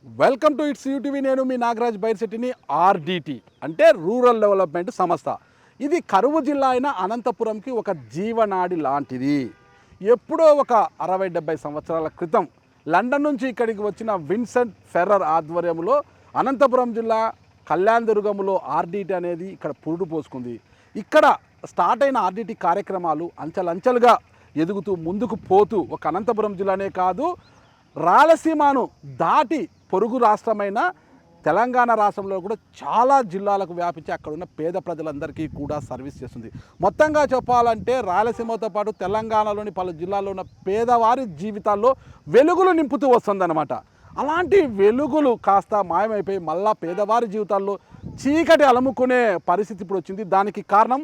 Welcome to it's UTV. నేను మీ Nagaraj బైర్శెట్టిని. RDT అంటే rural development సంస్థ. ఇది కరువు జిల్లా అయిన అనంతపురంకి ఒక జీవనాడి లాంటిది. ఎప్పుడో ఒక 60-70 సంవత్సరాల క్రితం లండన్ నుంచి ఇక్కడికి వచ్చిన విన్సెంట్ ఫెర్రర్ ఆధ్వర్యంలో అనంతపురం జిల్లా కళ్యాణదుర్గంలో ఆర్డిటి అనేది ఇక్కడ పురుడు పోసుకుంది. ఇక్కడ స్టార్ట్ అయిన ఆర్డిటి కార్యక్రమాలు అంచెలంచెలుగా ఎదుగుతూ ముందుకు పోతూ ఒక అనంతపురం జిల్లానే కాదు, రాయలసీమను దాటి పొరుగు రాష్ట్రమైన తెలంగాణ రాష్ట్రంలో కూడా చాలా జిల్లాలకు వ్యాపించి అక్కడ ఉన్న పేద ప్రజలందరికీ కూడా సర్వీస్ చేస్తుంది. మొత్తంగా చెప్పాలంటే రాయలసీమతో పాటు తెలంగాణలోని పలు జిల్లాల్లో ఉన్న పేదవారి జీవితాల్లో వెలుగులు నింపుతూ వస్తుందన్నమాట. అలాంటి వెలుగులు కాస్త మాయమైపోయి మళ్ళా పేదవారి జీవితాల్లో చీకటి అలముకునే పరిస్థితి ఇప్పుడు వచ్చింది. దానికి కారణం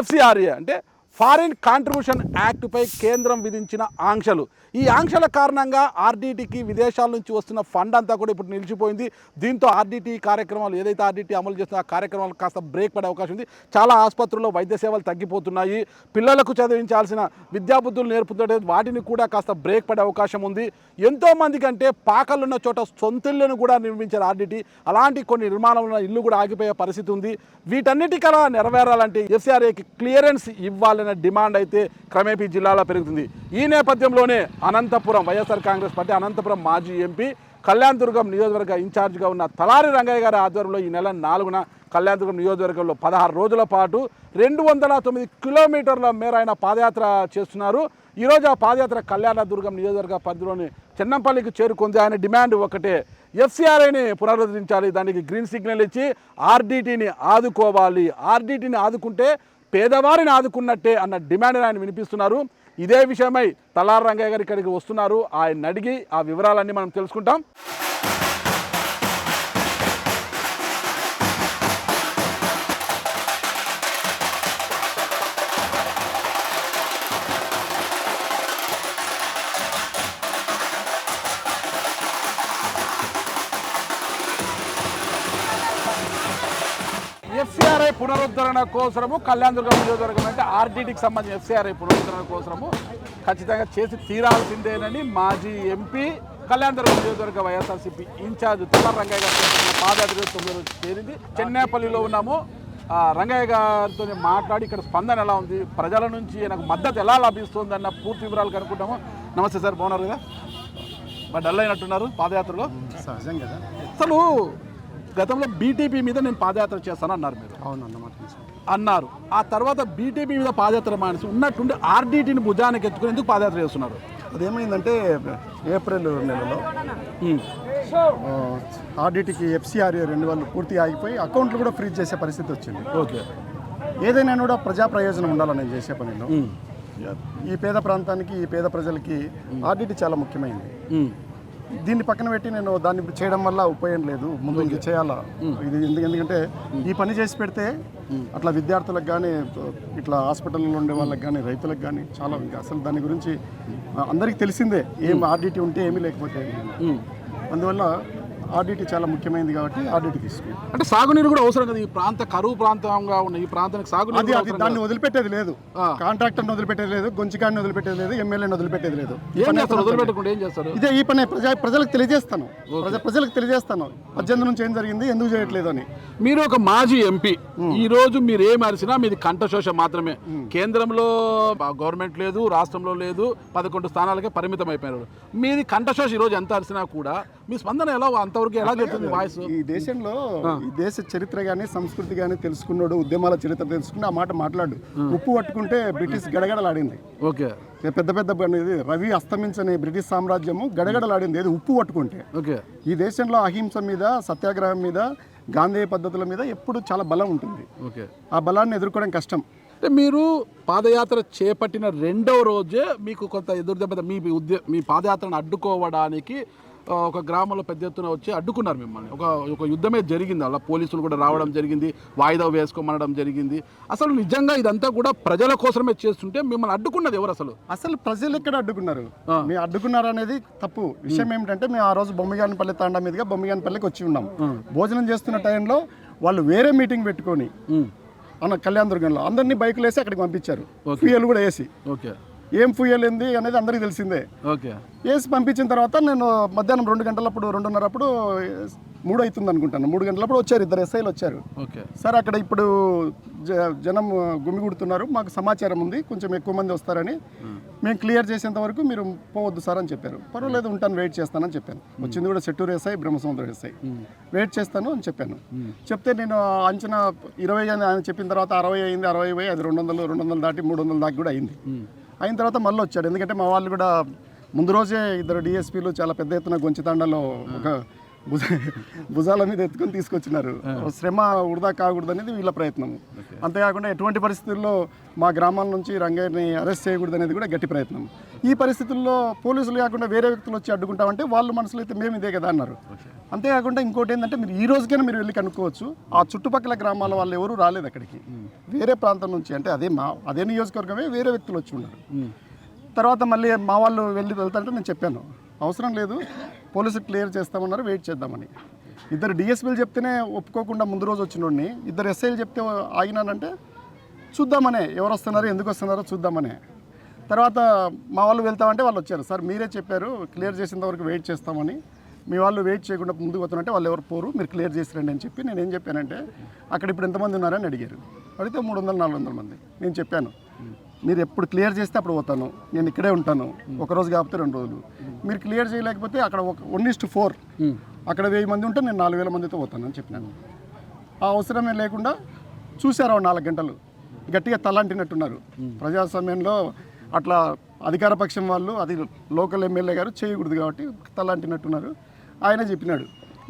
FCRA అంటే ఫారిన్ కాంట్రిబ్యూషన్ యాక్ట్పై కేంద్రం విధించిన ఆంక్షలు. ఈ ఆంక్షల కారణంగా ఆర్డిటికి విదేశాల నుంచి వస్తున్న ఫండ్ అంతా కూడా ఇప్పుడు నిలిచిపోయింది. దీంతో ఆర్డిటి కార్యక్రమాలు ఏదైతే ఆర్డిటి అమలు చేస్తున్న ఆ కార్యక్రమాలు కాస్త బ్రేక్ పడే అవకాశం ఉంది. చాలా ఆసుపత్రుల్లో వైద్య సేవలు తగ్గిపోతున్నాయి. పిల్లలకు చదివించాల్సిన విద్యాబుద్ధులు నేర్పుతుంటే వాటిని కూడా కాస్త బ్రేక్ పడే అవకాశం ఉంది. ఎంతోమందికి అంటే పాకలున్న చోట సొంతిళ్ళను కూడా నిర్మించారు ఆర్డిటి. అలాంటి కొన్ని నిర్మాణాలు ఉన్న ఇల్లు కూడా ఆగిపోయే పరిస్థితి ఉంది. వీటన్నిటికలా నెరవేరాలంటే FCRAకి క్లియరెన్స్ ఇవ్వాలనే డిమాండ్ అయితే క్రమేపీ జిల్లాలో పెరుగుతుంది. ఈ నేపథ్యంలోనే అనంతపురం వైఎస్ఆర్ కాంగ్రెస్ పార్టీ అనంతపురం మాజీ ఎంపీ కళ్యాణదుర్గం నియోజకవర్గ ఇన్ఛార్జిగా ఉన్న తలారి రంగయ్య గారి ఆధ్వర్యంలో ఈ నెల 4న కళ్యాణదుర్గం నియోజకవర్గంలో 16 రోజుల పాటు 209 కిలోమీటర్ల మేర ఆయన పాదయాత్ర చేస్తున్నారు. ఈరోజు ఆ పాదయాత్ర కళ్యాణదుర్గం నియోజకవర్గ పరిధిలోని చెన్నంపల్లికి చేరుకుంది. ఆయన డిమాండ్ ఒకటే, FCRAని పునరుద్ధరించాలి, దానికి గ్రీన్ సిగ్నల్ ఇచ్చి ఆర్డిటిని ఆదుకోవాలి, ఆర్డిటిని ఆదుకుంటే పేదవారిని ఆదుకున్నట్టే అన్న డిమాండ్ ఆయన వినిపిస్తున్నారు. ఇదే విషయమై తలారి రంగయ్య గారు ఇక్కడికి వస్తున్నారు. ఆయన అడిగి ఆ వివరాలన్నీ మనం తెలుసుకుంటాం. FCRA పునరుద్ధరణ కోసము కళ్యాణదుర్గం నియోజకవర్గం అంటే ఆర్డిటికి సంబంధించిన FCRA పునరుద్ధరణ కోసము ఖచ్చితంగా చేసి తీరాల్సిందేనని మాజీ ఎంపీ కళ్యాణదుర్గం నియోజకవర్గ వైఎస్ఆర్సీపీ ఇన్ఛార్జ్ తలారి రంగయ్య గారు పాదయాత్ర 9 రోజు చేరింది. చెన్నేపల్లిలో ఉన్నాము. రంగయ్య గారితో మాట్లాడి ఇక్కడ స్పందన ఎలా ఉంది, ప్రజల నుంచి నాకు మద్దతు ఎలా లభిస్తుంది అన్న పూర్తి వివరాలు కనుక్కుంటాము. నమస్తే సార్, బాగున్నారు కదా? మరి డల్ అయినట్టున్నారు పాదయాత్రలో. సహజం కదా. అసలు గతంలో BTP మీద నేను పాదయాత్ర చేస్తాను అన్నారు మీరు. అవునన్నమాట అన్నారు. ఆ తర్వాత BTP మీద పాదయాత్ర మానేసి ఉన్నట్టుండి ఆర్డిటిని భుజానికి ఎత్తుకుని ఎందుకు పాదయాత్ర చేస్తున్నారు? అదేమైందంటే ఏప్రిల్ నెలలో ఆర్డిటికి FCRA రెన్యువల్ పూర్తి ఆగిపోయి అకౌంట్లు కూడా ఫ్రీజ్ చేసే పరిస్థితి వచ్చింది. ఓకే, ఏదైనా కూడా ప్రజా ప్రయోజనం ఉండాలని నేను చేసే పనిలో ఈ పేద ప్రాంతానికి, ఈ పేద ప్రజలకి ఆర్డిటి చాలా ముఖ్యమైనది. దీన్ని పక్కన పెట్టి నేను దాన్ని చేయడం వల్ల ఉపయోగం లేదు, ముందు ఇది చేయాలా. ఇది ఎందుకంటే ఈ పని చేసి పెడితే అట్లా విద్యార్థులకు కానీ, ఇట్లా హాస్పిటల్లో ఉండే వాళ్ళకి కానీ, రైతులకు కానీ చాలా అసలు దాని గురించి అందరికీ తెలిసిందే, ఏం ఆర్డిటి ఉంటే ఏమీ లేకపోతే. అందువల్ల ఆర్డిటి చాలా ముఖ్యమైనది కాబట్టి ఆర్డిటి తీసుకుంది. అంటే సాగునీరు కూడా అవసరం కదా, ఈ ప్రాంత కరువు ప్రాంతంగా ఉన్న ఈ ప్రాంతానికి సాగునీరు అది దాన్ని వదిలిపెట్టేది లేదు, కాంట్రాక్టర్ని వదిలిపెట్టేది లేదు, గొంజికాడిని వదిలిపెట్టేది లేదు, ఎమ్మెల్యేని వదిలిపెట్టేది లేదు. వదిలిపెట్టకుండా ఏం చేస్తారు? ఇదే ఈ పని ప్రజలకు తెలియజేస్తాను, ప్రజలకు తెలియజేస్తాను 18 నుంచి ఏం జరిగింది, ఎందుకు చేయట్లేదు అని. మీరు ఒక మాజీ ఎంపీ, ఈ రోజు మీరు ఏం అరిసినా మీది కంఠశోష మాత్రమే. కేంద్రంలో గవర్నమెంట్ లేదు, రాష్ట్రంలో లేదు, 11 స్థానాలకే పరిమితం అయిపోయినారు. మీది కంఠశోష. ఈ రోజు ఎంత అరిసినా కూడా మీ స్పందన ఎలా అంతవరకు ఎలా చెప్తుంది వాయిస్? ఈ దేశంలో ఈ దేశ చరిత్ర కానీ, సంస్కృతి కానీ తెలుసుకున్నాడు, ఉద్యమాల చరిత్ర తెలుసుకుని ఆ మాట మాట్లాడు. ఉప్పు పట్టుకుంటే బ్రిటిష్ గడగడలాడింది. ఓకే, పెద్ద పెద్ద రవి అస్తమించని బ్రిటిష్ సామ్రాజ్యము గడగడలాడింది ఏది ఉప్పు పట్టుకుంటే. ఓకే, ఈ దేశంలో అహింస మీద, సత్యాగ్రహం మీద, గాంధీ పద్ధతుల మీద ఎప్పుడు చాలా బలం ఉంటుంది. ఓకే, ఆ బలాన్ని ఎదుర్కోవడం కష్టం. అంటే మీరు పాదయాత్ర చేపట్టిన 2వ రోజే మీకు కొంత ఎదురుదెబ్బ, మీ పాదయాత్రను అడ్డుకోవడానికి ఒక గ్రామంలో పెద్ద ఎత్తున వచ్చి అడ్డుకున్నారు మిమ్మల్ని. ఒక యుద్ధమే జరిగింది. అలా పోలీసులు కూడా రావడం జరిగింది, వాయిదా వేసుకోమనడం జరిగింది. అసలు నిజంగా ఇదంతా కూడా ప్రజల కోసమే చేస్తుంటే మిమ్మల్ని అడ్డుకున్నది ఎవరు? అసలు ప్రజలు ఎక్కడ అడ్డుకున్నారు? మీరు అడ్డుకున్నారు అనేది తప్పు. విషయం ఏమిటంటే మేము ఆ రోజు బొమ్మిగానిపల్లి తాండా మీదుగా బొమ్మిగానిపల్లికి వచ్చి ఉన్నాం. భోజనం చేస్తున్న టైంలో వాళ్ళు వేరే మీటింగ్ పెట్టుకొని కళ్యాణదుర్గంలో అందరినీ బైకులు వేసి అక్కడికి పంపించారు, ఫ్యూయల్ కూడా వేసి. ఓకే, ఏం ఫ్యూయల్ ఏంది అనేది అందరికీ తెలిసిందే. ఓకే. వేసి పంపించిన తర్వాత నేను మధ్యాహ్నం 2 గంటలప్పుడు 2:30 అప్పుడు 3 అవుతుంది అనుకుంటాను, 3 గంటలప్పుడు వచ్చారు, 2 ఎస్ఐలు వచ్చారు. ఓకే. సార్ అక్కడ ఇప్పుడు జనం గుమిగుడుతున్నారు, మాకు సమాచారం ఉంది, కొంచెం ఎక్కువ మంది వస్తారని, మేము క్లియర్ చేసేంత వరకు మీరు పోవద్దు సార్ అని చెప్పారు. పర్వాలేదు ఉంటాను, వెయిట్ చేస్తానని చెప్పాను. వచ్చింది కూడా Chetturu SI, Brahmasamudram SI. Wait చేస్తాను అని చెప్పాను. చెప్తే నేను అంచనా 20 అని ఆయన చెప్పిన తర్వాత 60 అయింది, 60 పోయి అది 200 దాటి 300 దాకా కూడా అయింది. అయిన తర్వాత మళ్ళీ వచ్చాడు, ఎందుకంటే మా వాళ్ళు కూడా ముందు రోజే 2 డిఎస్పీలు చాలా పెద్ద ఎత్తున గొంచితాండలో ఒక భుజాల మీద ఎత్తుకొని తీసుకొచ్చినారు. శ్రమ వృధా కాకూడదు అనేది వీళ్ళ ప్రయత్నం. అంతేకాకుండా ఎటువంటి పరిస్థితుల్లో మా గ్రామాల నుంచి రంగయ్యని అరెస్ట్ చేయకూడదు అనేది కూడా గట్టి ప్రయత్నం. ఈ పరిస్థితుల్లో పోలీసులు కాకుండా వేరే వ్యక్తులు వచ్చి అడ్డుకుంటామంటే వాళ్ళు మనసులో అయితే మేము ఇదే కదా అన్నారు. అంతేకాకుండా ఇంకోటి ఏంటంటే మీరు ఈ రోజుకైనా మీరు వెళ్ళి కనుక్కోవచ్చు, ఆ చుట్టుపక్కల గ్రామాల వాళ్ళు ఎవరు రాలేదు అక్కడికి, వేరే ప్రాంతం నుంచి, అంటే అదే నియోజకవర్గమే వేరే వ్యక్తులు వచ్చి ఉన్నారు. తర్వాత మళ్ళీ మా వాళ్ళు వెళ్తాంటే నేను చెప్పాను, అవసరం లేదు, పోలీసులు క్లియర్ చేస్తామన్నారు, వెయిట్ చేద్దామని. 2 డిఎస్పీలు చెప్తేనే ఒప్పుకోకుండా ముందు రోజు వచ్చినోడిని 2 ఎస్ఐలు చెప్తే ఆగినానంటే చూద్దామనే, ఎవరు వస్తున్నారో ఎందుకు వస్తున్నారో చూద్దామనే. తర్వాత మా వాళ్ళు వెళ్తామంటే వాళ్ళు వచ్చారు, సార్ మీరే చెప్పారు క్లియర్ చేసేంత వరకు వెయిట్ చేస్తామని, మీ వాళ్ళు వెయిట్ చేయకుండా ముందుకు వస్తున్నట్టే వాళ్ళు ఎవరు పోరు, మీరు క్లియర్ చేసి రండి అని చెప్పి నేను ఏం చెప్పానంటే, అక్కడ ఇప్పుడు ఎంతమంది ఉన్నారని అడిగారు. అడిగితే 300-400 మంది. నేను చెప్పాను, మీరు ఎప్పుడు క్లియర్ చేస్తే అప్పుడు పోతాను, నేను ఇక్కడే ఉంటాను, ఒకరోజు కాకపోతే 2 రోజులు. మీరు క్లియర్ చేయలేకపోతే అక్కడ 1:4 అక్కడ 1000 మంది ఉంటే నేను 4000 మందితో పోతాను అని చెప్పినాను. ఆ అవసరమే లేకుండా చూశారు 4 గంటలు, గట్టిగా తలంటినట్టున్నారు. ప్రజాస్వామ్యంలో అట్లా అధికార పక్షం వాళ్ళు, అది లోకల్ ఎమ్మెల్యే గారు చేయకూడదు కాబట్టి తలంటినట్టున్నారు. ఆయన చెప్పినాడు,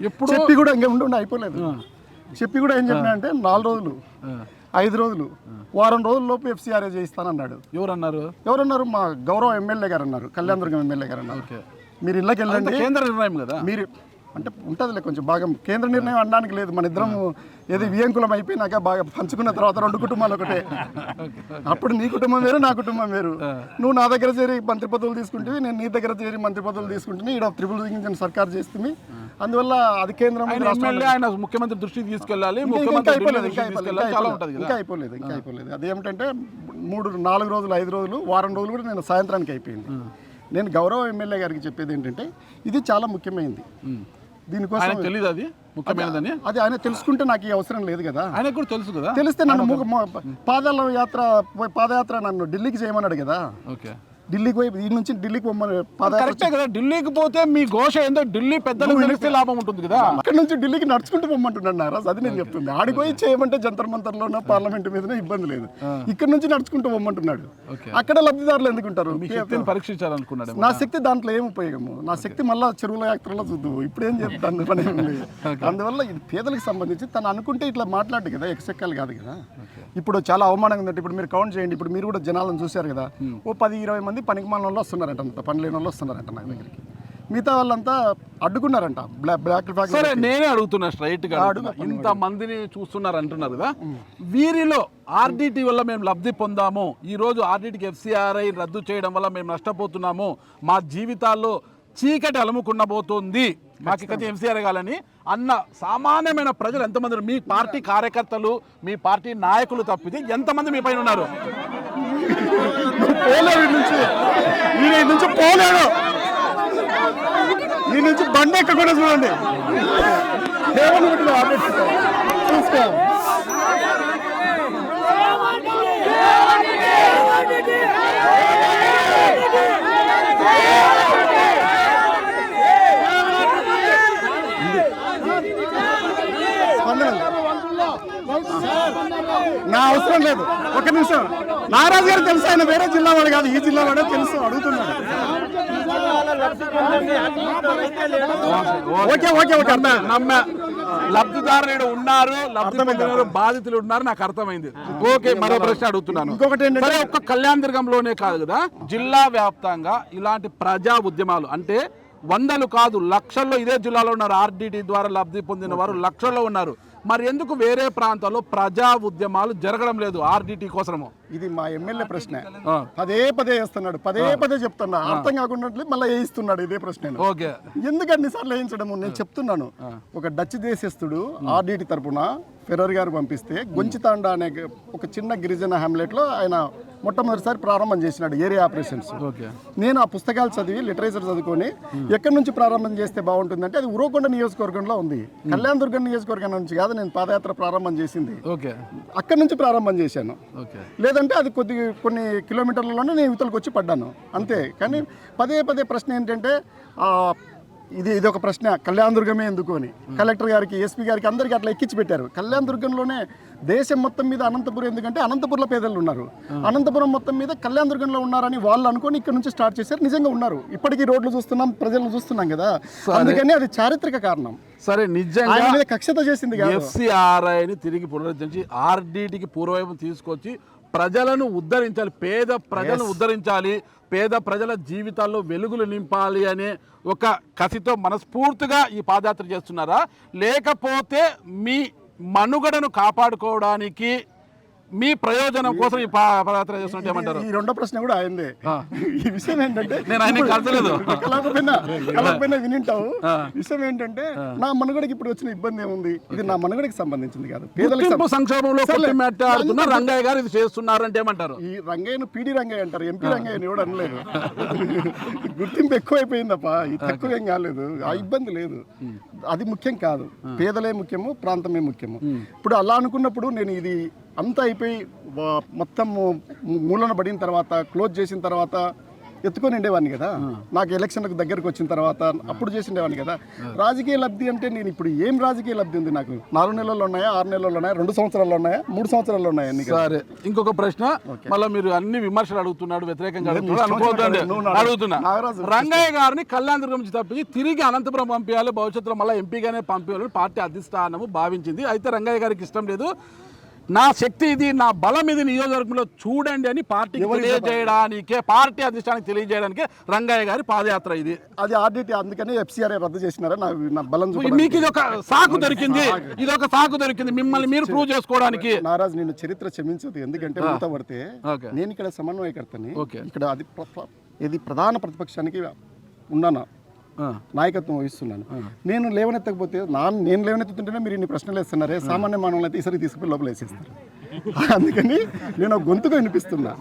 ఎప్పుడు చెప్పి కూడా ఇంకా ఉండి అయిపోలేదు. చెప్పి కూడా ఏం చెప్పినా అంటే 4 రోజులు, 5 రోజులు, వారం రోజుల లోపు ఎఫ్సీఆర్ఏ చేయిస్తానన్నాడు. ఎవరన్నారు? మా గౌరవ ఎమ్మెల్యే గారు అన్నారు, కళ్యాణదుర్గం ఎమ్మెల్యే గారు అన్నారు. మీరు ఇళ్ళకి వెళ్ళండి, కేంద్ర నిర్ణయం కదా, మీరు అంటే ఉంటుందిలే కొంచెం భాగం, కేంద్ర నిర్ణయం అనడానికి లేదు. మన ఇద్దరం ఏది వియంకులం అయిపోయినాక బాగా పంచుకున్న తర్వాత 2 కుటుంబాలు ఒకటే. అప్పుడు నీ కుటుంబం వేరు, నా కుటుంబం వేరు. నువ్వు నా దగ్గర చేరి మంత్రి పదవులు తీసుకుంటే, నేను నీ దగ్గర చేరి మంత్రి పదవులు తీసుకుంటే, ఇక్కడ త్రిపుల్ ఇంజన్ సర్కార్ చేస్తుంది. అందువల్ల అది కేంద్రం ముఖ్యమంత్రి దృష్టికి తీసుకెళ్ళాలి. ఇంకా అయిపోలేదు. అదేమిటంటే 3-4 రోజులు, 5 రోజులు, వారం రోజులు కూడా నేను సాయంత్రానికి అయిపోయింది. నేను గౌరవ ఎమ్మెల్యే గారికి చెప్పేది ఏంటంటే, ఇది చాలా ముఖ్యమైనది, దీనికోసం తెలియదు అది ముఖ్యమైనదని. అది ఆయన తెలుసుకుంటే నాకు ఈ అవసరం లేదు కదా, ఆయన కూడా తెలుసు కదా. తెలిస్తే నన్ను పాదయాత్ర నన్ను ఢిల్లీకి చేయమన్నాడు కదా. ఓకే. ఢిల్లీకి పోయి ఈ నుంచి ఢిల్లీకి పోమని కరెక్టే కదా. ఢిల్లీకి పోతే మీ ఘోష ఏందో ఢిల్లీ పెద్దలకు తెలిస్తే లాభం ఉంటుంది కదా. అక్కడ నుంచి ఢిల్లీకి నడుచుకుంటూ పొమ్మంటున్నాను నారాజ్, అది నేను చెప్తుంది. ఆడికి పోయి చేయమంటే జంతర్ మంతర్లోనో పార్లమెంట్ మీదనే ఇబ్బంది లేదు, ఇక్కడ నుంచి నడుచుకుంటూ పొమ్మంటున్నాడు. అక్కడ లబ్ధిదారులు ఎందుకుంటారు? పరీక్షించాలనుకున్నాడు. నా శక్తి దాంట్లో ఏం ఉపయోగము? నా శక్తి మళ్ళీ చెరువుల యాత్రలో చూద్దు, ఇప్పుడు ఏం చెప్తాను పని ఉంది. అందువల్ల ఇది పేదలకు సంబంధించి తను అనుకుంటే ఇట్లా మాట్లాడు కదా, ఎక్సెక్కాలు కాదు కదా. ఇప్పుడు చాలా అవమానంగా ఉందంటే, ఇప్పుడు మీరు కౌంట్ చేయండి, ఇప్పుడు మీరు కూడా జనాలను చూశారు కదా, ఓ 10-20 మంది పనికి మాలిన వాళ్ళు వస్తున్నారంట, అంత పని లేని వాళ్ళు వస్తున్నారంట నా దగ్గరికి. మిగతా వాళ్ళంతా అడ్డుకున్నారంట. Black flag. సరే, నేనే అడుగుతున్నా స్ట్రైట్ గా, ఇంత మందిని చూస్తున్నారు అంటున్నారు కదా, వీరిలో ఆర్డిటి వల్ల మేము లబ్ధి పొందాము, ఈ రోజు ఆర్డిటికి ఎఫ్సిఆర్ఐ రద్దు చేయడం వల్ల మేము నష్టపోతున్నాము, మా జీవితాల్లో చీకటి అలుముకున్నబోతుంది, మాకు ఇక ఎంసీఆర్ కాలని అన్న సామాన్యమైన ప్రజలు ఎంతమంది? మీ పార్టీ కార్యకర్తలు, మీ పార్టీ నాయకులు తప్పితే ఎంతమంది మీ పైన ఉన్నారు? పోలేడు, ఈ నుంచి బండి ఎక్క కూడా చూడండి, చూసుకో. నా అవసరం లేదు, ఒక్క నిమిషం. నారాజు గారు తెలుసు, ఆయన వేరే జిల్లా వాడు కాదు, ఈ జిల్లా వాడే తెలుసు, అడుగుతున్నాడు. లబ్ధిదారులు ఉన్నారు, లబ్ధిదారులు బాధితులు ఉన్నారు, నాకు అర్థమైంది. ఓకే, మరో ప్రశ్న అడుగుతున్నాను. ఇంకొకటి ఏంటంటే, ఒక్క కళ్యాణదుర్గంలోనే కాదు కదా, జిల్లా వ్యాప్తంగా ఇలాంటి ప్రజా ఉద్యమాలు అంటే వందలు కాదు లక్షల్లో ఇదే జిల్లాలో ఉన్నారు. ఆర్డిటి ద్వారా లబ్ధి పొందిన వారు లక్షల్లో ఉన్నారు. మరి ఎందుకు వేరే ప్రాంతాల్లో ప్రజా ఉద్యమాలు జరగడం లేదు ఆర్డిటి కోసము? ఇది మా ఎమ్మెల్యే ప్రశ్న. పదే చేస్తున్నాడు, పదే చెప్తున్నా, అర్థం కాకుండా మళ్ళీ వేయిస్తున్నాడు ఇదే ప్రశ్న. ఓకే, ఎందుకు అన్నిసార్లు వేయించడము? నేను చెప్తున్నాను, ఒక డచ్ దేశస్థుడు ఆర్డిటి తరపున ఫెర్రర్ గారు పంపిస్తే గొంచితాండా అనే ఒక చిన్న గిరిజన హ్యామ్లెట్లో ఆయన మొట్టమొదటిసారి ప్రారంభం చేసినాడు ఏరియా ఆపరేషన్స్. ఓకే. నేను ఆ పుస్తకాలు చదివి లిటరేచర్ చదువుకొని ఎక్కడి నుంచి ప్రారంభం చేస్తే బాగుంటుందంటే అది ఉరవకొండ నియోజకవర్గంలో ఉంది. కళ్యాణదుర్గం నియోజకవర్గం నుంచి కాదు నేను పాదయాత్ర ప్రారంభం చేసింది, ఓకే. అక్కడి అక్కడి నుంచి ప్రారంభం చేశాను. ఓకే. లేదంటే అది కొన్ని కిలోమీటర్లలోనే నేను ఇవతలకు వచ్చి పడ్డాను అంతే. కానీ పదే పదే ప్రశ్న ఏంటంటే ఇది ఒక ప్రశ్న, కళ్యాణదుర్గమే ఎందుకు అని కలెక్టర్ గారికి, ఎస్పీ గారికి, అందరికీ అట్లా ఎక్కించి పెట్టారు. కళ్యాణదుర్గంలోనే దేశం మొత్తం మీద అనంతపురం ఎందుకంటే అనంతపురంలో పేదలు ఉన్నారు, అనంతపురం మొత్తం మీద కళ్యాణదుర్గంలో ఉన్నారని వాళ్ళు అనుకొని ఇక్కడ నుంచి స్టార్ట్ చేశారు. నిజంగా ఉన్నారు, ఇప్పటికీ రోడ్లు చూస్తున్నాం, ప్రజలను చూస్తున్నాం కదా. అందుకని అది చారిత్రక కారణం. సరే, నిజంగా ఆయన మీద కక్షత చేసింది కాదు. ఎఫ్సిఆర్ఐని తిరిగి పునరుద్ధరించి ఆర్డీటీకి పూర్వవైపు తీసుకొచ్చి ప్రజలను ఉద్ధరించాలి, పేద ప్రజలను ఉద్ధరించాలి, పేద ప్రజల జీవితాల్లో వెలుగులు నింపాలి అనే ఒక కసితో మనస్ఫూర్తిగా ఈ పాదయాత్ర చేస్తున్నారా, లేకపోతే మీ మనుగడను కాపాడుకోవడానికి మీ ప్రయోజనం కోసం ఈ పాదయాత్ర చేస్తున్నట్టు ఏమంటారు? ఈ రెండో ప్రశ్న కూడా ఆయనదే. ఈ విషయం ఏంటంటే నేను ఆయన కలసలేదు, కలకపోయినా వినింటావు. విషయం ఏంటంటే నా మనుగడకి ఇప్పుడు వచ్చిన ఇబ్బంది ఏముంది, ఇది నా మనుగడకి సంబంధించింది కాదు. పేదలకు సంక్షోభంలో మాట్లాడుతున్న రంగయ్య గారు ఇది చేస్తున్నారు అంటే ఏమంటారు? ఈ రంగయ్యను పీడి రంగయ్య అంటారు, ఎంపీ రంగయ్యని కూడా అనలేదు. గుర్తింపు ఎక్కువైపోయిందప్ప, ఈ తక్కువ ఏం కాలేదు, ఆ ఇబ్బంది లేదు. అది ముఖ్యం కాదు, పేదలే ముఖ్యము, ప్రాంతమే ముఖ్యము. ఇప్పుడు అలా అనుకున్నప్పుడు నేను ఇది అంతా అయిపోయి మొత్తం మూలన పడిన తర్వాత, క్లోజ్ చేసిన తర్వాత ఎత్తుకొని ఉండేవాడిని కదా. నాకు ఎలక్షన్లకు దగ్గరకు వచ్చిన తర్వాత అప్పుడు చేసి ఉండేవాడిని కదా. రాజకీయ లబ్ధి అంటే నేను ఇప్పుడు ఏం రాజకీయ లబ్ధి ఉంది నాకు? 4 నెలల్లో ఉన్నాయా, 6 నెలల్లో ఉన్నాయా, 2 సంవత్సరాల్లో ఉన్నాయా, 3 సంవత్సరాల్లో ఉన్నాయా? సరే, ఇంకొక ప్రశ్న. మళ్ళీ మీరు అన్ని విమర్శలు అడుగుతున్నాడు, వ్యతిరేకంగా అడుగుతున్నా. రంగయ్య గారిని కళ్యాణదుర్గం నుంచి తప్పించి తిరిగి అనంతపురం పంపించాలి, భవిష్యత్తులో మళ్ళీ ఎంపీగానే పంపించాలని పార్టీ అధిష్టానము భావించింది. అయితే రంగయ్య గారికి ఇష్టం లేదు, నా శక్తి ఇది, నా బలం ఇది నియోజకవర్గంలో చూడండి అని పార్టీకి తెలియజేయడానికే, పార్టీ అధిష్టానానికి తెలియజేయడానికే రంగయ్య గారి పాదయాత్ర ఇది. అది ఆర్డీటీ, అందుకని ఎఫ్సిఆర్ఐ రద్దు చేసినారా? నా బలం మీకు ఇది ఒక సాకు దొరికింది, ఇది ఒక సాకు దొరికింది మిమ్మల్ని మీరు ప్రూవ్ చేసుకోవడానికి. నారాజు, నేను చరిత్ర క్షమించదు, ఎందుకంటే మూత పడితే నేను ఇక్కడ సమన్వయకర్తని, ఇక్కడ అది ఇది ప్రధాన ప్రతిపక్షానికి ఉన్నాను, నాయకత్వం వహిస్తున్నాను. నేను లేవనెత్తకపోతే నేను లేవనెత్తుతుంటేనే మీరు ఇన్ని ప్రశ్నలు వేస్తున్నారే, సామాన్య మానవులు అయితే ఈసారి తీసుకుని లోపల వేసేస్తారు. అందుకని నేను గొంతుగా వినిపిస్తున్నా.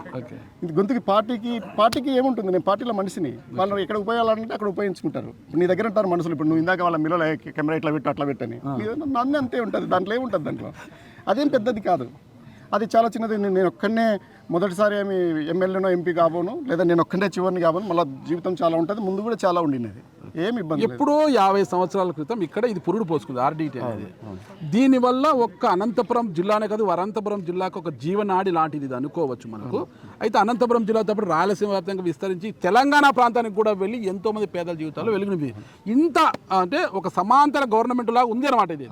గొంతుకి పార్టీకి ఏముంటుంది, నేను పార్టీలో మనిషిని, వాళ్ళు ఎక్కడ ఉపయోగాలంటే అక్కడ ఉపయోగించుకుంటారు. నీ దగ్గర ఉంటారు మనుషులు, ఇప్పుడు నువ్వు ఇందాక వాళ్ళ మీలో కెమెరా ఇట్లా పెట్టు అట్లా పెట్టని, నన్ను అంతే ఉంటుంది, దాంట్లో ఏముంటుంది, దాంట్లో అదేం పెద్దది కాదు, అది చాలా చిన్నది. నేను ఒక్కడనే మొదటిసారి ఏమి ఎమ్మెల్యేనో ఎంపీ కాబోను, లేదా నేను ఒక్కడే చివరిని కాబోను, మళ్ళీ జీవితం చాలా ఉంటుంది, ముందు కూడా చాలా ఉండినది, ఏమి ఇబ్బంది. ఎప్పుడో 50 సంవత్సరాల క్రితం ఇక్కడ ఇది పురుడు పోసుకుంది ఆర్డీటీ అనేది. దీనివల్ల ఒక్క అనంతపురం జిల్లానే కాదు, అనంతపురం జిల్లాకు ఒక జీవనాడి లాంటిది ఇది అనుకోవచ్చు మనకు. అయితే అనంతపురం జిల్లాతో పాటు రాయలసీమ వ్యాప్తంగా విస్తరించి తెలంగాణ ప్రాంతానికి కూడా వెళ్ళి ఎంతోమంది పేదల జీవితాల్లో వెలుగునింది. ఇంత అంటే ఒక సమాంతర గవర్నమెంట్ లాగా ఉంది అనమాట ఇది.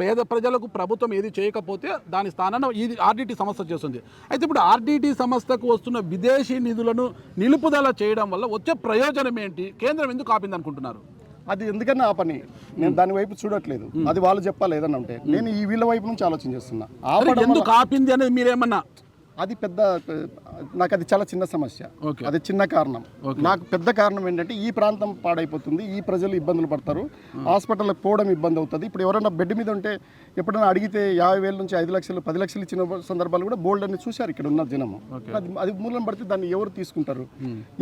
పేద ప్రజలకు ప్రభుత్వం ఏది చేయకపోతే దాని స్థానాన్ని ఇది ఆర్డీటీ సంస్థ చేస్తుంది. అయితే ఇప్పుడు ఆర్డీటీ సంస్థకు వస్తున్న విదేశీ నిధులను నిలుపుదల చేయడం వల్ల వచ్చే ప్రయోజనం ఏంటి? కేంద్రం ఎందుకు ఆపింది అనుకుంటున్నారు? అది ఎందుకన్నా ఆ పని నేను దాని వైపు చూడట్లేదు, అది వాళ్ళు చెప్పాలి ఏదన్నా ఉంటే. నేను ఈ వీళ్ళ వైపు నుంచి ఆలోచన చేస్తున్నా. ఎందుకు ఆపింది అనేది మీరేమన్నా? అది పెద్ద, నాకు అది చాలా చిన్న సమస్య, అది చిన్న కారణం. నాకు పెద్ద కారణం ఏంటంటే ఈ ప్రాంతం పాడైపోతుంది, ఈ ప్రజలు ఇబ్బందులు పడతారు, హాస్పిటల్కి పోవడం ఇబ్బంది అవుతుంది. ఇప్పుడు ఎవరైనా బెడ్ మీద ఉంటే ఎప్పుడైనా అడిగితే 50,000 నుంచి 5 లక్షలు 10 లక్షలు ఇచ్చిన సందర్భాలు కూడా బోల్డ్ అని చూశారు ఇక్కడ ఉన్న జనము. అది మూలం పడితే దాన్ని ఎవరు తీసుకుంటారు,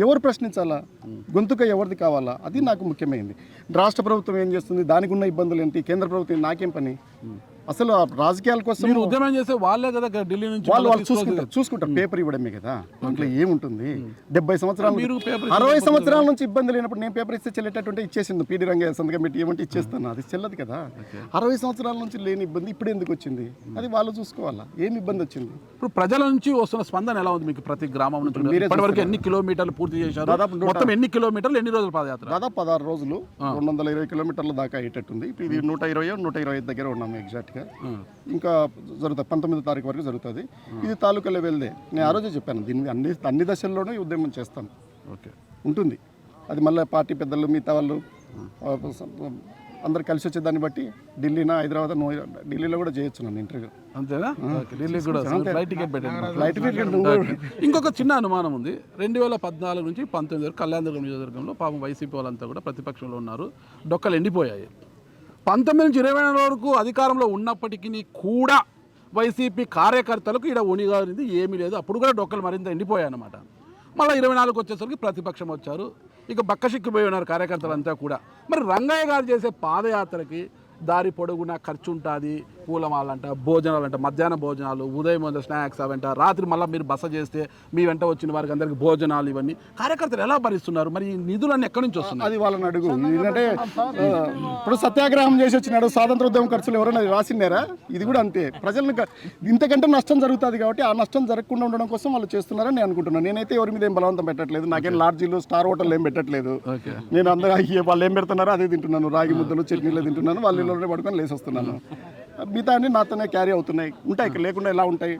ఎవరు ప్రశ్నించాలా, గొంతుక ఎవరిది కావాలా, అది నాకు ముఖ్యమైనది. రాష్ట్ర ప్రభుత్వం ఏం చేస్తుంది, దానికి ఉన్న ఇబ్బందులు ఏంటి, కేంద్ర ప్రభుత్వం నాకేం పని? అసలు రాజకీయాల కోసం ఉద్యమం చేస్తే వాళ్ళే కదా ఢిల్లీ నుంచి వాళ్ళు చూసుకుంటారు, పేపర్ ఇవ్వడమే కదా, దాంట్లో ఏముంటుంది? 70 సంవత్సరాలు 60 సంవత్సరాల నుంచి ఇబ్బంది లేనప్పుడు నేను పేపర్ ఇస్తే చెల్లేటట్టుంటే ఇచ్చేసింది, పీడి రంగయ్య సంతకం పెట్టి ఏమంటే ఇచ్చేస్తాను, అది చెల్లదు కదా. 60 సంవత్సరాల నుంచి లేని ఇబ్బంది ఇప్పుడు ఎందుకు వచ్చింది, అది వాళ్ళు చూసుకోవాలా, ఏమి ఇబ్బంది వచ్చింది. ఇప్పుడు ప్రజల నుంచి వస్తున్న స్పందన ఎలా ఉంది మీకు? ప్రతి గ్రామం నుంచి ఇప్పటివరకు ఎన్ని కిలోమీటర్లు పూర్తి చేశారు? దాదాపు మొత్తం ఎన్ని కిలోమీటర్లు, ఎన్ని రోజుల పాదయాత్ర? దాదాపు 16 రోజులు, 220 కిలోమీటర్ల దాకా అయ్యేటట్టుంది. ఇప్పుడు ఇది 120 దగ్గర ఉన్నాము ఎగ్జాక్ట్గా. ఇంకా జరుగుతుంది 19వ తారీఖు వరకు జరుగుతుంది. ఇది తాలూకా లెవెల్దే. నేను ఆ రోజే చెప్పాను, దీన్ని అన్ని దశల్లోనూ ఉద్యమం చేస్తాం, ఉంటుంది. అది మళ్ళీ పార్టీ పెద్దలు మిగతా వాళ్ళు అందరు కలిసి వచ్చే దాన్ని బట్టి ఢిల్లీనా హైదరాబాద్, ఢిల్లీలో కూడా చేయొచ్చు నన్ను ఇంటర్వ్యూ. అంతేనా? ఢిల్లీ కూడా ఫ్లైట్ టికెట్ పెట్టండి. ఇంకొక చిన్న అనుమానం ఉంది. 2014 నుంచి 19 వరకు కళ్యాణదుర్గం నియోజకవర్గంలో పాపం వైసీపీ వాళ్ళంతా కూడా ప్రతిపక్షంలో ఉన్నారు, డొక్కలు ఎండిపోయాయి. 19 నుంచి 24 వరకు అధికారంలో ఉన్నప్పటికీ కూడా వైసీపీ కార్యకర్తలకు ఇక్కడ ఉనిగారింది ఏమీ లేదు. అప్పుడు కూడా డొక్కలు మరింత ఎండిపోయాయి అన్నమాట. మళ్ళీ 24 వచ్చేసరికి ప్రతిపక్షం వచ్చారు, ఇక బక్కసిక్కిపోయి ఉన్నారు కార్యకర్తలంతా కూడా. మరి రంగయ్య గారు చేసే పాదయాత్రకి దారి పొడుగునా ఖర్చు ఉంటుంది, పూలమాలంట, భోజనాలంట, మధ్యాహ్న భోజనాలు, ఉదయం స్నాక్స్ అవంట, రాత్రి మళ్ళీ మీరు బస చేస్తే మీ వెంట వచ్చిన వారికి అందరికి భోజనాలు, ఇవన్నీ కార్యకర్తలు ఎలా భరిస్తున్నారు? మరి ఈ నిధులన్నీ ఎక్కడి నుంచి వస్తున్నాయి? అది వాళ్ళని అడుగు. ఎందుకంటే ఇప్పుడు సత్యాగ్రహం చేసి వచ్చినాడు, స్వాతంత్రోద్యమ ఖర్చులు ఎవరైనా రాసినారా? ఇది కూడా అంతే. ప్రజలను ఇంతకంటే నష్టం జరుగుతుంది కాబట్టి ఆ నష్టం జరగకుండా ఉండడం కోసం వాళ్ళు చేస్తున్నారని నేను అనుకుంటున్నాను. నేనైతే ఎవరి మీద ఏం బలవంతం పెట్టట్లేదు, నాకేం లాడ్జీలు స్టార్ హోటల్ ఏం పెట్టట్లేదు. నేను అందరూ వాళ్ళు ఏం పెడుతున్నారో అదే తింటున్నాను, రాగి ముద్దలు చట్నీలు తింటున్నాను, వాళ్ళు ఇళ్ళలోనే పడుకొని లేసి వస్తున్నాను. మిగతా అన్ని నాతోనే క్యారీ అవుతున్నాయి. ఉంటాయి, లేకుండా ఎలా ఉంటాయి?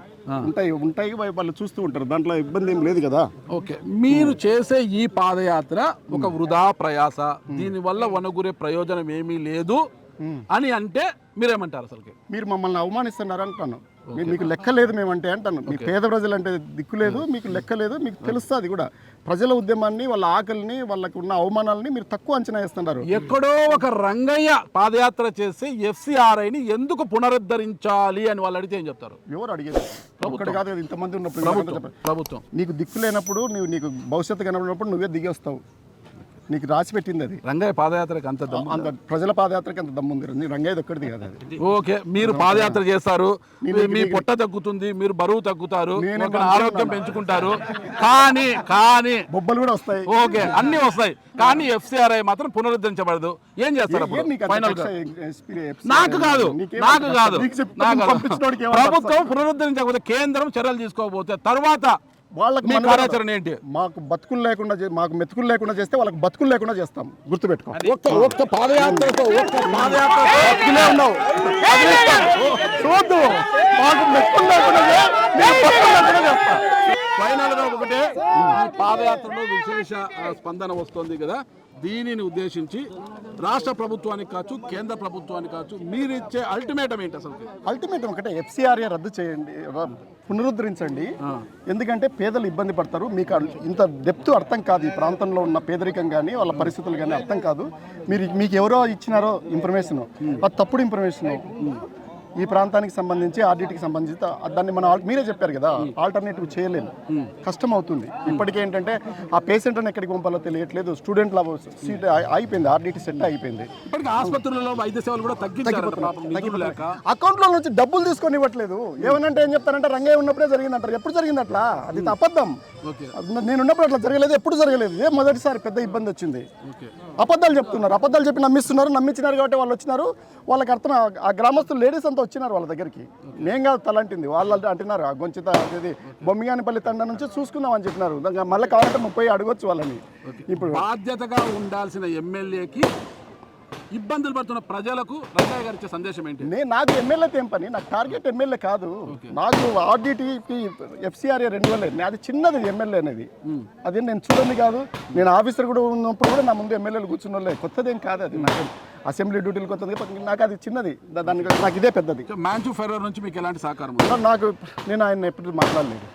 ఉంటాయి వాళ్ళు చూస్తూ ఉంటారు, దాంట్లో ఇబ్బంది ఏం లేదు కదా. ఓకే, మీరు చేసే ఈ పాదయాత్ర ఒక వృధా ప్రయాస, దీనివల్ల వనగురే ప్రయోజనం ఏమీ లేదు అని అంటే మీరేమంటారు? అసలుకి మీరు మమ్మల్ని అవమానిస్తున్నారు అంటాను. మీకు లెక్క లేదు మేమంటే అంటాను. మీ పేద ప్రజలు అంటే దిక్కు లేదు, మీకు లెక్క లేదు, మీకు తెలుస్తుంది కూడా. ప్రజల ఉద్యమాన్ని, వాళ్ళ ఆకలిని, వాళ్ళకు ఉన్న అవమానాలని మీరు తక్కువ అంచనా వేస్తున్నారు. ఎక్కడో ఒక రంగయ్య పాదయాత్ర చేసి ఎఫ్సిఆర్ఐని ఎందుకు పునరుద్ధరించాలి అని వాళ్ళు అడిగితే ఏం చెప్తారు? ఎవరు అడిగేది? ఒక్కటి కాదు కదా, ఇంతమంది ఉన్నప్పుడు ప్రభుత్వం నీకు దిక్కు లేనప్పుడు, నీకు భవిష్యత్తు కనబడినప్పుడు నువ్వే దిగి వస్తావు. నీకు రాసి పెట్టింది అది. రంగయ్య పాదయాత్రకి అంత ప్రజల పాదయాత్రకి అంత దమ్ము ఉంది. రంగయ్య ఒక్కడిది కాదు అది. ఓకే, మీరు పాదయాత్ర చేస్తారు, మీ పొట్ట తగ్గుతుంది, మీరు బరువు తగ్గుతారు, ఆరోగ్యం పెంచుకుంటారు, కానీ బొబ్బలు కూడా వస్తాయి. ఓకే, అన్ని వస్తాయి, కానీ ఎఫ్సిఆర్ఐ మాత్రం పునరుద్ధరించబడదు. ఏం చేస్తారు? నాకు కాదు ప్రభుత్వం పునరుద్ధరించకపోతే కేంద్రం చర్యలు తీసుకోకపోతే తర్వాత వాళ్ళకి కార్యాచరణ ఏంటి? మాకు బతుకులు లేకుండా, మాకు మెతుకులు లేకుండా చేస్తే వాళ్ళకి బతుకులు లేకుండా చేస్తాం. గుర్తుపెట్టుకో. ఒక్క పాదయాత్రతో చూద్దు, మాకు మెతుకులు లేకుండా చేస్తాం. ఫైనల్ గా ఒకటే, ఈ పాదయాత్రలో విశేష స్పందన వస్తుంది కదా, దీనిని ఉద్దేశించి రాష్ట్ర ప్రభుత్వానికి కావచ్చు, కేంద్ర ప్రభుత్వానికి కావచ్చు, మీరు ఇచ్చే అల్టిమేటం ఏంటి? అసలు అల్టిమేటం ఒకటే, ఎఫ్సిఆర్ఏ రద్దు చేయండి, పునరుద్ధరించండి. ఎందుకంటే పేదలు ఇబ్బంది పడతారు. మీకు ఇంత డెప్త్ అర్థం కాదు. ఈ ప్రాంతంలో ఉన్న పేదరికం కానీ వాళ్ళ పరిస్థితులు కానీ అర్థం కాదు. మీకు ఎవరో ఇచ్చినారో ఇన్ఫర్మేషన్, అది తప్పుడు ఇన్ఫర్మేషన్. ఈ ప్రాంతానికి సంబంధించి, ఆర్డిటీకి సంబంధించి దాన్ని మనం మీరే చెప్పారు కదా, ఆల్టర్నేటివ్ చేయలేము, కష్టం అవుతుంది. ఇప్పటికే ఏంటంటే ఆ పేషెంట్ని ఎక్కడికి పంపాలో తెలియట్లేదు. స్టూడెంట్ సీట్ అయిపోయింది, ఆర్డిటీ సెట్ అయిపోయింది. ఆసుపత్రులలో వైద్య సేవలు కూడా అకౌంట్లో నుంచి డబ్బులు తీసుకొని ఇవ్వట్లేదు. ఏమనంటే ఏం చెప్తారంటే రంగయ్య ఉన్నప్పుడే జరిగిందంటారు. ఎప్పుడు జరిగింది అట్లా? అది అబద్ధం. నేను ఉన్నప్పుడు అట్లా జరగలేదు, ఎప్పుడు జరగలేదు. మొదటిసారి పెద్ద ఇబ్బంది వచ్చింది. అబద్ధాలు చెప్తున్నారు, అబద్ధాలు చెప్పి నమ్మించినారు కాబట్టి వాళ్ళు వచ్చినారు. వాళ్ళకి అర్థం, ఆ గ్రామస్తులు లేడీస్ అంతా వచ్చినారు వాళ్ళ దగ్గరికి. నేను కాదు తలంటింది, వాళ్ళు అంటున్నారు. ఆ గొంచిత అది బొమ్మిగానిపల్లి తండ నుంచి చూసుకుందామని చెప్పినారు. మళ్ళీ కావాలంటే 30 అడగొచ్చు వాళ్ళని. ఇప్పుడు బాధ్యతగా ఉండాల్సిన ఎమ్మెల్యేకి ఇబ్బందులు పడుతున్న ప్రజలకు రంగయ్య గారు ఇచ్చే సందేశం ఏంటి? నాకు ఎమ్మెల్యేతో ఏం పని? నాకు టార్గెట్ ఎమ్మెల్యే కాదు. నాకు ఆర్డిటీకి ఎఫ్సిఆర్ఏ 2000, అది చిన్నది ఎమ్మెల్యే అనేది. అది నేను చూడండి కాదు, నేను ఆఫీసర్ కూడా ఉన్నప్పుడు కూడా నా ముందు ఎమ్మెల్యేలు కూర్చున్న వాళ్ళే. కొత్తదేం కాదు అది. నాకు అసెంబ్లీ డ్యూటీలు కొత్తది, నాకు అది చిన్నది. దానికి నాకు ఇదే పెద్దది. మ్యాన్చు ఫెర్రర్ నుంచి మీకు ఎలాంటి సహకారం? నేను ఆయన ఎప్పుడు మాట్లాడలేదు.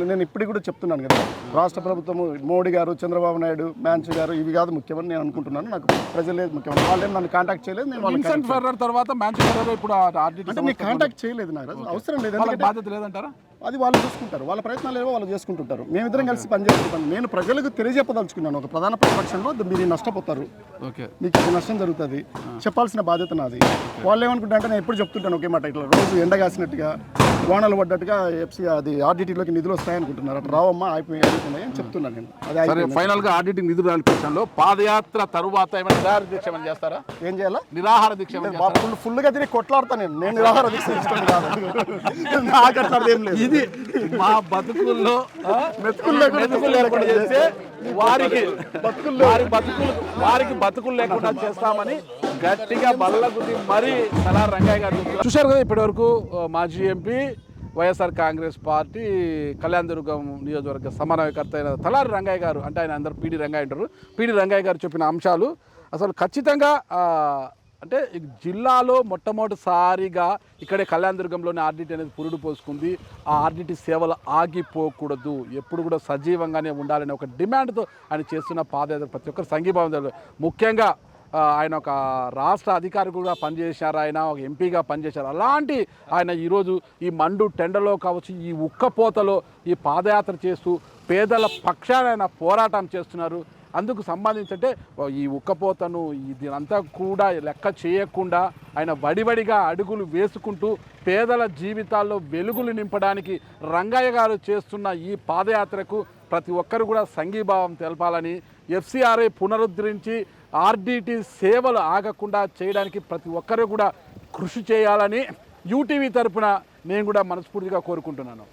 నేను ఇప్పటికి కూడా చెప్తున్నాను కదా, రాష్ట్ర ప్రభుత్వము, మోడీ గారు, చంద్రబాబు నాయుడు, మ్యాన్చు గారు, ఇవి కాదు ముఖ్యమని నేను అనుకుంటున్నాను. నాకు ప్రజలే ముఖ్యమని. వాళ్ళేం నన్ను కాంటాక్ట్ చేయలేదు. నేను ఫెర్రర్ తర్వాత మ్యాన్చు ఫెర్రర్ ఇప్పుడు అంటే కాంటాక్ట్ చేయలేదు. నాకు అవసరం లేదు. బాధ్యత లేదంటారా? అది వాళ్ళు చూసుకుంటారు, వాళ్ళ ప్రయత్నాలు ఏవో వాళ్ళు చేసుకుంటుంటారు. మేమిద్దరం కలిసి పనిచేసుకుంటాం. నేను ప్రజలకు తెలియజెప్పదలుచుకున్నాను, ఒక ప్రధాన ప్రతిపక్షంలో మీరు నష్టపోతారు, మీకు ఇది నష్టం జరుగుతుంది, చెప్పాల్సిన బాధ్యత నాది. వాళ్ళు ఏమనుకుంటారంటే, నేను ఎప్పుడు చెప్తుంటాను ఒకే మాట, ఇట్లా రోజు ఎండ కాసినట్టుగా, వానలు పడ్డట్టుగా అది ఆర్డిటీలోకి నిధులు వస్తాయనుకుంటున్నారు. అట్లా రావమ్మా, అయిపోయి అని చెప్తున్నాను నేను. అది ఫైనల్ గా ఆర్డిటీ నిధులు రాని పాదయాత్ర తరువాత ఏమైనా నిరాహార దీక్ష చేస్తారా? ఏం చేయాలా? నిరాహార దీక్ష ఫుల్గా తిరిగి కొట్లాడతాను నేను నిరాహార దీక్ష ఇష్టం కాదు. నాకు అట్లా ఏం లేదు. ఇది మా బతుకుల్లో మెతుకులు లేకుండా చేస్తే వారికి బతుకులు లేకుండా చేస్తామని గట్టిగా బల్లగుద్ది మరీ తలారి రంగయ్య గారు చూశారు కదా. ఇప్పటి వరకు మాజీ ఎంపీ, వైఎస్ఆర్ కాంగ్రెస్ పార్టీ కళ్యాణదుర్గం నియోజకవర్గ సమన్వయకర్త అయిన తలారి రంగయ్య గారు, అంటే ఆయన అందరూ పీడి రంగయ్య అంటారు, పీడి రంగయ్య గారు చెప్పిన అంశాలు అసలు ఖచ్చితంగా అంటే జిల్లాలో మొట్టమొదటిసారిగా ఇక్కడే కళ్యాణదుర్గంలోని ఆర్డిటీ అనేది పురుడు పోసుకుంది. ఆ ఆర్డిటీ సేవలు ఆగిపోకూడదు, ఎప్పుడు కూడా సజీవంగానే ఉండాలనే ఒక డిమాండ్తో ఆయన చేస్తున్న పాదయాత్ర ప్రతి ఒక్కరు సంఘీభావం. ముఖ్యంగా ఆయన ఒక రాష్ట్ర అధికారి కూడా పనిచేశారు, ఆయన ఒక ఎంపీగా పనిచేశారు. అలాంటి ఆయన ఈరోజు ఈ మండు టెండలో కావచ్చు, ఈ ఉక్కపోతలో ఈ పాదయాత్ర చేస్తూ పేదల పక్షాన ఆయన పోరాటం చేస్తున్నారు. అందుకు సంబంధించి ఈ ఉక్కపోతను ఇదంతా కూడా లెక్క చేయకుండా ఆయన వడివడిగా అడుగులు వేసుకుంటూ పేదల జీవితాల్లో వెలుగులు నింపడానికి రంగయ్య గారు చేస్తున్న ఈ పాదయాత్రకు ప్రతి ఒక్కరు కూడా సంఘీభావం తెలపాలని, ఎఫ్సిఆర్ఐ పునరుద్ధరించి ఆర్డిటి సేవలు ఆగకుండా చేయడానికి ప్రతి ఒక్కరు కూడా కృషి చేయాలని యూటీవీ తరపున నేను కూడా మనస్ఫూర్తిగా కోరుకుంటున్నాను.